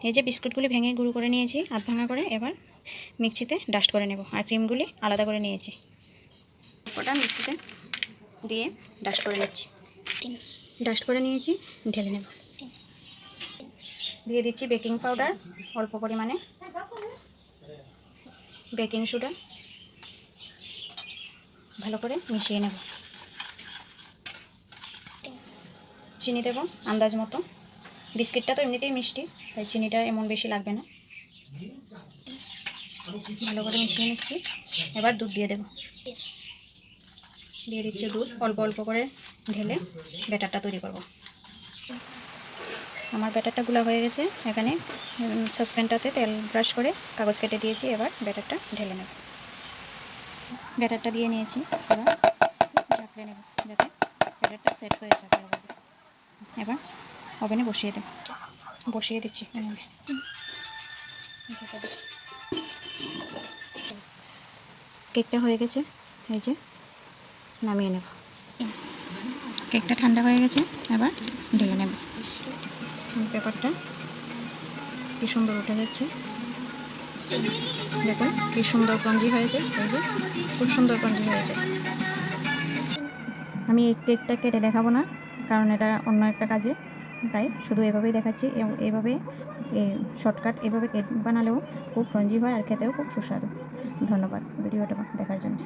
এই যে বিস্কুটগুলি ভেঙে গুঁড়ো করে নিয়েছি আধ ভাঙা করে, এবার মিক্সিতে ডাস্ট করে নেব। আর ক্রিমগুলি আলাদা করে নিয়েছি, ওটা মিক্সিতে দিয়ে ডাস্ট করে নিচ্ছি। ডাস্ট করে নিয়েছি, ঢেলে নেব। দিয়ে দিচ্ছি বেকিং পাউডার অল্প পরিমাণে, বেকিং সোডা, ভালো করে মিশিয়ে নেব। চিনি দেব আন্দাজ মতো, বিস্কিটটা তো এমনিতেই মিষ্টি, তাই চিনিটা এমন বেশি লাগবে না। ভালো করে মিশিয়ে নিচ্ছি। এবার দুধ দিয়ে দেব, দিয়ে দিচ্ছি দুধ অল্প অল্প করে ঢেলে ব্যাটারটা তৈরি করব। আমার ব্যাটারটা গুলা হয়ে গেছে। এখানে সসপ্যানটাতে তেল ব্রাশ করে কাগজ কেটে দিয়েছি, এবার ব্যাটারটা ঢেলে নেব। ব্যাটারটা দিয়ে নিয়েছি, এবার ঝাঁকড়ে নেব যাতে ব্যাটারটা সেট হয়ে যায় ভালোভাবে। এবার ওভেনে বসিয়ে দিচ্ছি। কেকটা হয়ে গেছে, এই যে নামিয়ে নেব। কেকটা ঠান্ডা হয়ে গেছে, এবার ঢেলে নেব। পেপারটা কি সুন্দর উঠে যাচ্ছে, দেখুন কি সুন্দর ক্রাঞ্চি হয়েছে। এই যে খুব সুন্দর ক্রাঞ্চি হয়েছে। আমি এই কেকটা কেটে দেখাবো না, কারণ এটা অন্য একটা কাজে, তাই শুধু এভাবেই দেখাচ্ছি। এভাবে শর্টকাট এভাবে কেক বানালেও খুব ক্রাঞ্চি হয় আর খেতেও খুব সুস্বাদু। ধন্যবাদ ভিডিওটা দেখার জন্য।